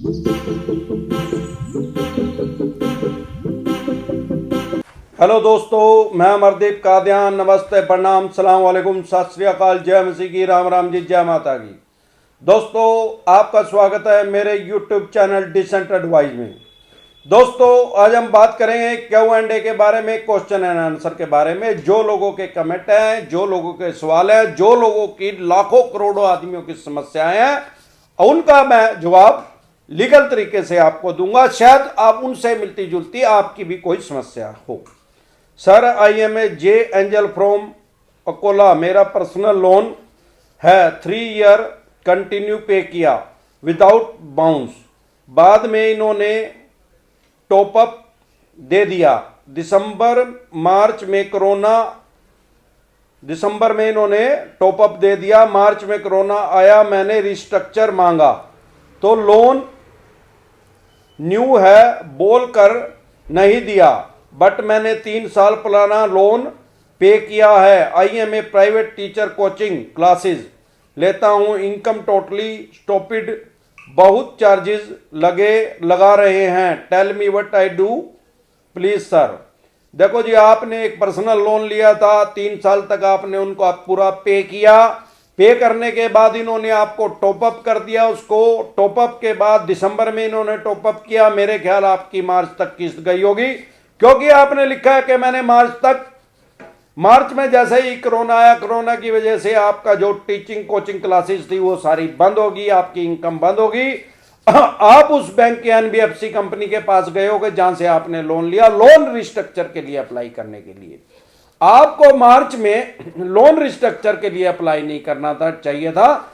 Hello दोस्तों, मैं अमरदीप कादियान। नमस्ते, प्रणाम, सलाम वालेकुम, सत श्री अकाल, जय मसीह की, राम राम जी, जय माता की। दोस्तों, आपका स्वागत है मेरे यूट्यूब चैनल डिसेंट एडवाइस में। दोस्तों, आज हम बात करेंगे Q&A के बारे में, क्वेश्चन एंड आंसर के बारे में। जो लोगों के कमेंट हैं, जो लोगों के सवाल हैं, जो लोगों की लाखों करोड़ों आदमियों की समस्याएं हैं, उनका मैं जवाब लीगल तरीके से आपको दूंगा। शायद आप उनसे मिलती जुलती आपकी भी कोई समस्या हो। Sir, I am A J Angel from Akola. मेरा पर्सनल लोन है 3 ईयर कंटिन्यू पे किया विदाउट बाउंस। बाद में इन्होंने टॉपअप दे दिया। दिसंबर में इन्होंने टॉपअप दे दिया। मार्च में कोरोना आया, मैंने रिस्ट्रक्चर मांगा तो लोन न्यू है बोलकर नहीं दिया। बट मैंने 3 साल पुराना लोन पे किया है। I am a private teacher, coaching classes लेता हूं। इनकम टोटली स्टॉपिड, बहुत चार्जेस लगा रहे हैं। Tell me what I do please sir. देखो जी, आपने एक पर्सनल लोन लिया था, 3 साल तक आपने उनको पूरा पे किया। पे करने के बाद इन्होंने आपको टॉपअप कर दिया। उसको टॉपअप के बाद दिसंबर में इन्होंने टॉपअप किया। मेरे ख्याल आपकी मार्च तक किस्त गई होगी, क्योंकि आपने लिखा है कि मैंने मार्च में जैसे ही कोरोना आया, कोरोना की वजह से आपका जो टीचिंग कोचिंग क्लासेस थी वो सारी बंद होगी, आपकी इनकम बंद होगी। आप उस बैंक के एनबीएफसी कंपनी के पास गए होगे जहां से आपने लोन लिया, लोन रिस्ट्रक्चर के लिए अप्लाई करने के लिए। आपको मार्च में लोन रिस्ट्रक्चर के लिए अप्लाई नहीं करना था, चाहिए था,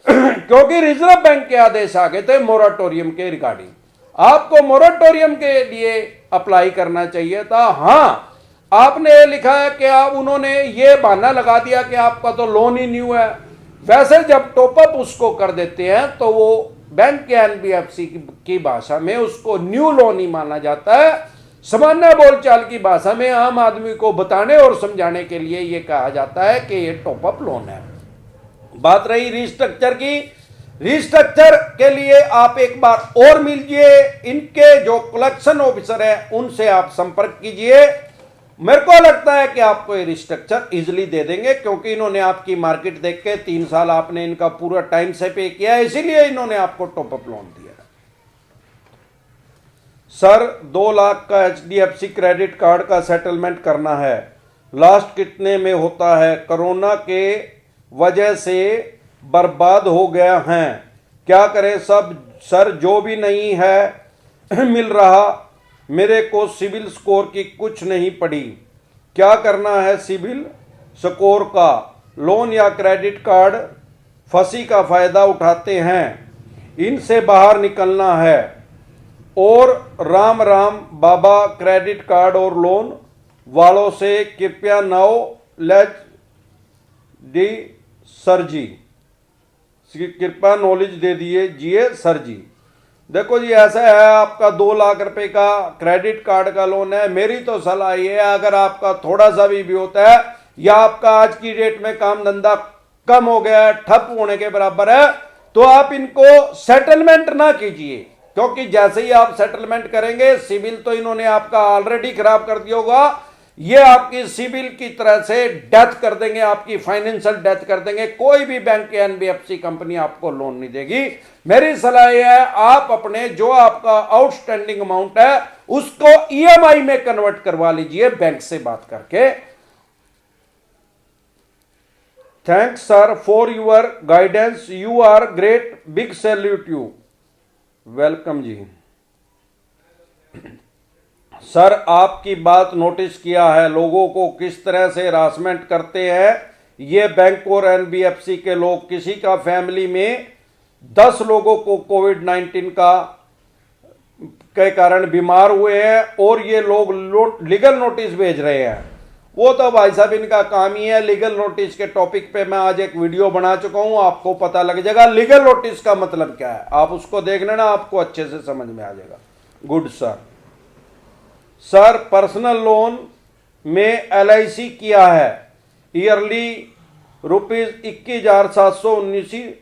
क्योंकि रिजर्व बैंक के आदेश आ गए थे मोराटोरियम के रिगार्डिंग। आपको मोराटोरियम के लिए अप्लाई करना चाहिए था। हाँ, आपने लिखा है कि उन्होंने ये बहाना लगा दिया कि आपका तो लोन ही न्यू है। वैसे जब टॉपअप उसको कर देते हैं तो वो बैंक के एनबीएफसी की भाषा में उसको न्यू लोन ही माना जाता है। सामान्य बोलचाल की भाषा में आम आदमी को बताने और समझाने के लिए यह कहा जाता है कि ये टॉपअप लोन है। बात रही रिस्ट्रक्चर की, रिस्ट्रक्चर के लिए आप एक बार और मिलिए, इनके जो कलेक्शन ऑफिसर है उनसे आप संपर्क कीजिए। मेरे को लगता है कि आपको ये रिस्ट्रक्चर इजिली दे देंगे, क्योंकि इन्होंने आपकी मार्केट देख के 3 साल आपने इनका पूरा टाइम से पे किया है, इसीलिए इन्होंने आपको टॉपअप लोन दिया। सर, 2 लाख का एचडीएफसी क्रेडिट कार्ड का सेटलमेंट करना है, लास्ट कितने में होता है? कोरोना के वजह से बर्बाद हो गया हैं, क्या करें सब सर? जो भी नहीं है मिल रहा, मेरे को सिविल स्कोर की कुछ नहीं पड़ी, क्या करना है सिविल स्कोर का? लोन या क्रेडिट कार्ड फंसी का फायदा उठाते हैं, इनसे बाहर निकलना है। और राम राम बाबा, क्रेडिट कार्ड और लोन वालों से कृपया नॉलेज दी सर जी, कृपया नॉलेज दे दीजिए सर जी। देखो जी, ऐसा है, आपका 2 लाख रुपए का क्रेडिट कार्ड का लोन है। मेरी तो सलाह ये है, अगर आपका थोड़ा सा भी होता है या आपका आज की डेट में काम धंधा कम हो गया है, ठप होने के बराबर है, तो आप इनको सेटलमेंट ना कीजिए, क्योंकि जैसे ही आप सेटलमेंट करेंगे, सिविल तो इन्होंने आपका ऑलरेडी खराब कर दिया होगा, ये आपकी सिविल की तरह से डेथ कर देंगे, आपकी फाइनेंशियल डेथ कर देंगे। कोई भी बैंक के एनबीएफसी कंपनी आपको लोन नहीं देगी। मेरी सलाह यह है, आप अपने जो आपका आउटस्टैंडिंग अमाउंट है उसको ईएमआई में कन्वर्ट करवा लीजिए बैंक से बात करके। Thanks sir for your guidance, you are great, big salute you. Welcome जी। सर, आपकी बात नोटिस किया है, लोगों को किस तरह से हरासमेंट करते हैं ये बैंक और एनबीएफसी के लोग। किसी का फैमिली में 10 लोगों को कोविड-19 के कारण बीमार हुए हैं और ये लोग लीगल नोटिस भेज रहे हैं। वो तो भाई साहब इनका काम ही है। लीगल नोटिस के टॉपिक पे मैं आज एक वीडियो बना चुका हूं, आपको पता लग जाएगा लीगल नोटिस का मतलब क्या है। आप उसको देख लेना, आपको अच्छे से समझ में आ जाएगा। Good sir. Sir, personal loan में एलआईसी किया है, ईयरली ₹21,719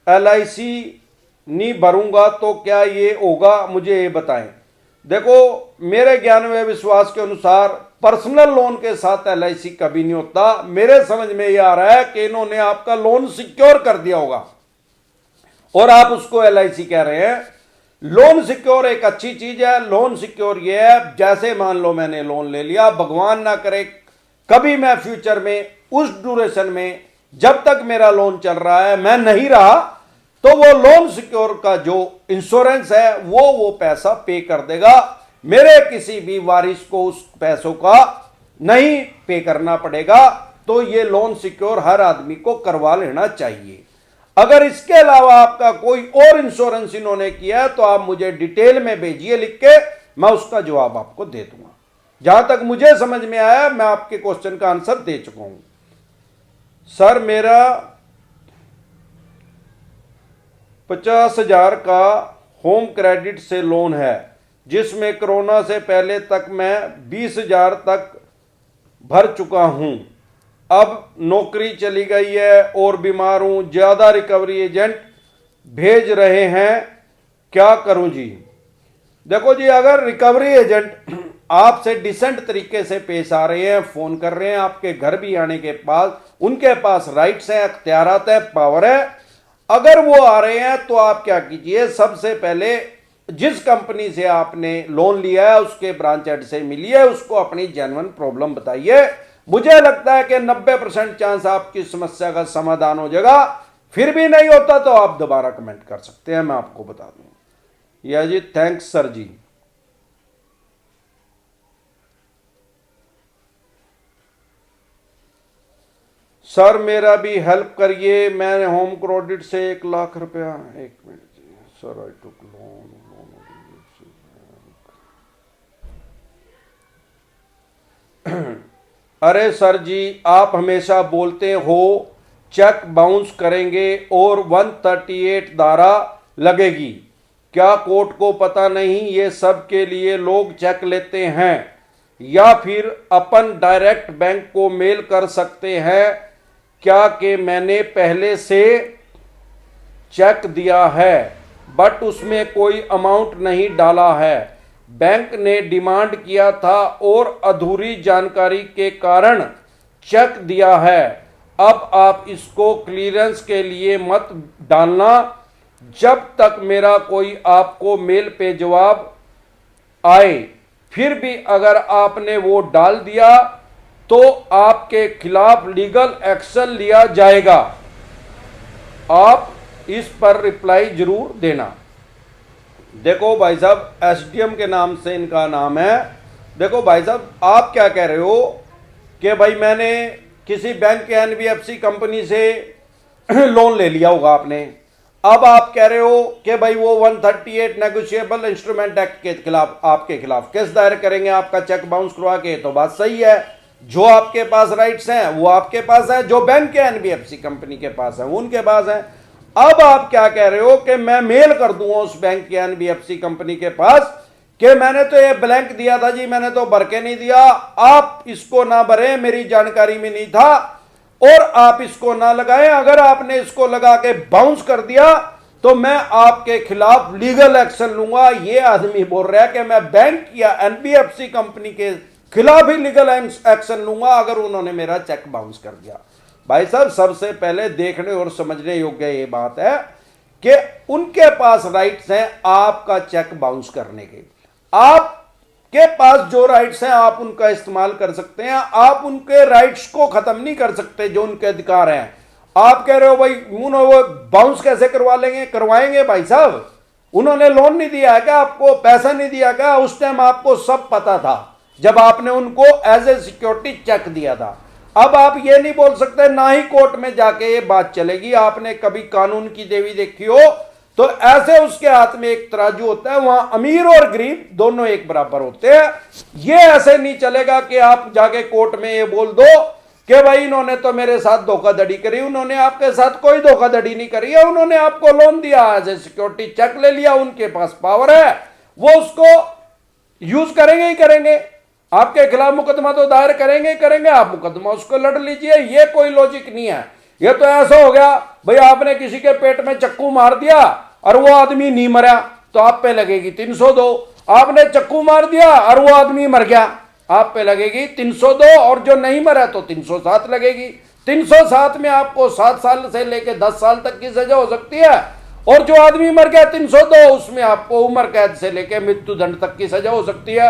एलआईसी नहीं भरूंगा तो क्या ये होगा, मुझे ये बताएं। देखो, मेरे ज्ञान व विश्वास के अनुसार पर्सनल लोन के साथ एलआईसी कभी नहीं होता। मेरे समझ में ये आ रहा है कि इन्होंने आपका लोन सिक्योर कर दिया होगा और आप उसको एलआईसी कह रहे हैं। लोन सिक्योर एक अच्छी चीज है। लोन सिक्योर ये है, जैसे मान लो मैंने लोन ले लिया, भगवान ना करे कभी मैं फ्यूचर में उस ड्यूरेशन में जब तक मेरा लोन चल रहा है मैं नहीं रहा, तो वो लोन सिक्योर का जो इंश्योरेंस है वो पैसा पे कर देगा। मेरे किसी भी वारिस को उस पैसों का नहीं पे करना पड़ेगा। तो ये लोन सिक्योर हर आदमी को करवा लेना चाहिए। अगर इसके अलावा आपका कोई और इंश्योरेंस इन्होंने किया है तो आप मुझे डिटेल में भेजिए लिख के, मैं उसका जवाब आपको दे दूंगा। जहां तक मुझे समझ में आया मैं आपके क्वेश्चन का आंसर दे चुका हूं। सर, मेरा 50,000 का होम क्रेडिट से लोन है, जिसमें कोरोना से पहले तक मैं 20,000 तक भर चुका हूं। अब नौकरी चली गई है और बीमार हूं, ज्यादा रिकवरी एजेंट भेज रहे हैं, क्या करूं जी? देखो जी, अगर रिकवरी एजेंट आपसे डिसेंट तरीके से पेश आ रहे हैं, फोन कर रहे हैं, आपके घर भी आने के पास उनके पास राइट्स हैं, अख्तियारात है, पावर है, अगर वो आ रहे हैं तो आप क्या कीजिए, सबसे पहले जिस कंपनी से आपने लोन लिया है उसके ब्रांच हेड से मिलिए, उसको अपनी जेन्युइन प्रॉब्लम बताइए। मुझे लगता है कि 90% चांस आपकी समस्या का समाधान हो जाएगा। फिर भी नहीं होता तो आप दोबारा कमेंट कर सकते हैं, मैं आपको बता दूं। या जी, थैंक्स सर जी। सर, मेरा भी हेल्प करिए, मैंने होम क्रेडिट से 1,00,000 रुपया। एक मिनट जी सर, आई टुक लोन। अरे सर जी, आप हमेशा बोलते हो चेक बाउंस करेंगे और 138 धारा लगेगी। क्या कोर्ट को पता नहीं ये सब के लिए लोग चेक लेते हैं, या फिर अपन डायरेक्ट बैंक को मेल कर सकते हैं क्या कि मैंने पहले से चेक दिया है बट उसमें कोई अमाउंट नहीं डाला है, बैंक ने डिमांड किया था और अधूरी जानकारी के कारण चेक दिया है। अब आप इसको क्लियरेंस के लिए मत डालना जब तक मेरा कोई आपको मेल पे जवाब आए। फिर भी अगर आपने वो डाल दिया तो आपके खिलाफ लीगल एक्शन लिया जाएगा। आप इस पर रिप्लाई जरूर देना। देखो भाई साहब, एसडीएम के नाम से इनका नाम है। देखो भाई साहब, आप क्या कह रहे हो कि भाई मैंने किसी बैंक के एनबीएफसी कंपनी से लोन ले लिया होगा आपने। अब आप कह रहे हो कि भाई वो 138 नेगोशिएबल इंस्ट्रूमेंट एक्ट के खिलाफ आपके खिलाफ केस दायर करेंगे आपका चेक बाउंस करवा के। तो बात सही है, जो आपके पास राइट्स हैं वो आपके पास है, जो बैंक के एनबीएफसी कंपनी के पास है वो उनके पास है। अब आप क्या कह रहे हो कि मैं मेल कर दूंगा उस बैंक के एनबीएफसी कंपनी के पास कि मैंने तो ये ब्लैंक दिया था जी, मैंने तो भर के नहीं दिया, आप इसको ना भरें, मेरी जानकारी में नहीं था और आप इसको ना लगाएं। अगर आपने इसको लगा के बाउंस कर दिया तो मैं आपके खिलाफ लीगल एक्शन लूंगा। ये आदमी बोल रहा है कि मैं बैंक या एनबीएफसी कंपनी के खिलाफ ही लीगल एक्शन लूंगा अगर उन्होंने मेरा चेक बाउंस कर दिया। भाई साहब, सबसे पहले देखने और समझने योग्य ये बात है कि उनके पास राइट्स हैं आपका चेक बाउंस करने के। आपके पास जो राइट्स हैं आप उनका इस्तेमाल कर सकते हैं, आप उनके राइट्स को खत्म नहीं कर सकते जो उनके अधिकार हैं। आप कह रहे हो भाई वो बाउंस कैसे करवा लेंगे? करवाएंगे भाई साहब। उन्होंने लोन नहीं दिया है क्या आपको? पैसा नहीं दिया क्या? उस टाइम आपको सब पता था जब आपने उनको एज ए सिक्योरिटी चेक दिया था। अब आप ये नहीं बोल सकते, ना ही कोर्ट में जाके ये बात चलेगी। आपने कभी कानून की देवी देखी हो तो ऐसे उसके हाथ में एक तराजू होता है, वहां अमीर और गरीब दोनों एक बराबर होते हैं। ये ऐसे नहीं चलेगा कि आप जाके कोर्ट में ये बोल दो कि भाई इन्होंने तो मेरे साथ धोखाधड़ी करी। उन्होंने आपके साथ कोई धोखाधड़ी नहीं करी है, उन्होंने आपको लोन दिया, एज ए सिक्योरिटी चेक ले लिया, उनके पास पावर है, वो उसको यूज करेंगे ही करेंगे। आपके खिलाफ मुकदमा तो दायर करेंगे ही करेंगे, आप मुकदमा उसको लड़ लीजिए। ये कोई लॉजिक नहीं है। ये तो ऐसा हो गया भाई आपने किसी के पेट में चक्कू मार दिया, और वो आदमी नहीं मरा तो आप पे लगेगी 302। आपने चक्कू मार दिया और वो आदमी मर गया, आप पे लगेगी 302, और जो नहीं मरा तो 307 लगेगी। 307 में आपको 7 साल से लेकर 10 साल तक की सजा हो सकती है, और जो आदमी मर गया 302 उसमें आपको उम्र कैद से लेकर मृत्यु दंड तक की सजा हो सकती है।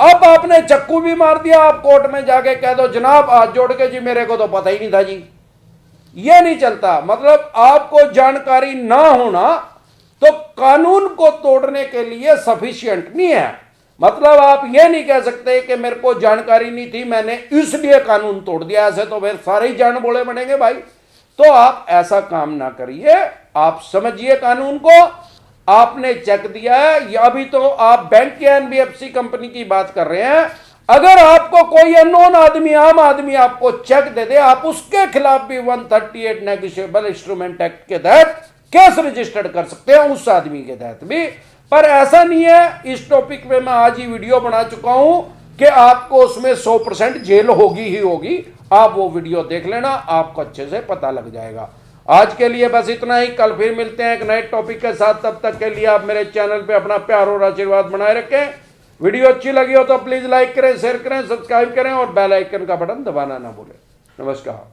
अब आपने चक्कू भी मार दिया, आप कोर्ट में जाके कह दो जनाब हाथ जोड़ के जी मेरे को तो पता ही नहीं था जी, ये नहीं चलता। मतलब आपको जानकारी ना होना तो कानून को तोड़ने के लिए सफिशिएंट नहीं है। मतलब आप ये नहीं कह सकते कि मेरे को जानकारी नहीं थी मैंने इसलिए कानून तोड़ दिया, ऐसे तो फिर सारे ही जान बोले बनेंगे भाई। तो आप ऐसा काम ना करिए, आप समझिए कानून को। आपने चेक दिया है, या अभी तो आप बैंक या एनबीएफसी कंपनी की बात कर रहे हैं, अगर आपको कोई अननोन आदमी, आम आदमी आपको चेक दे दे, आप उसके खिलाफ भी 138 नेगोशिएबल इंस्ट्रूमेंट एक्ट के तहत केस रजिस्टर्ड कर सकते हैं, उस आदमी के तहत भी। पर ऐसा नहीं है। इस टॉपिक पे मैं आज ही वीडियो बना चुका हूं कि आपको उसमें 100% जेल होगी ही होगी। आप वो वीडियो देख लेना, आपको अच्छे से पता लग जाएगा। आज के लिए बस इतना ही, कल फिर मिलते हैं एक नए टॉपिक के साथ। तब तक के लिए आप मेरे चैनल पे अपना प्यार और आशीर्वाद बनाए रखें। वीडियो अच्छी लगी हो तो प्लीज लाइक करें, शेयर करें, सब्सक्राइब करें और बेल आइकन का बटन दबाना ना भूलें। नमस्कार।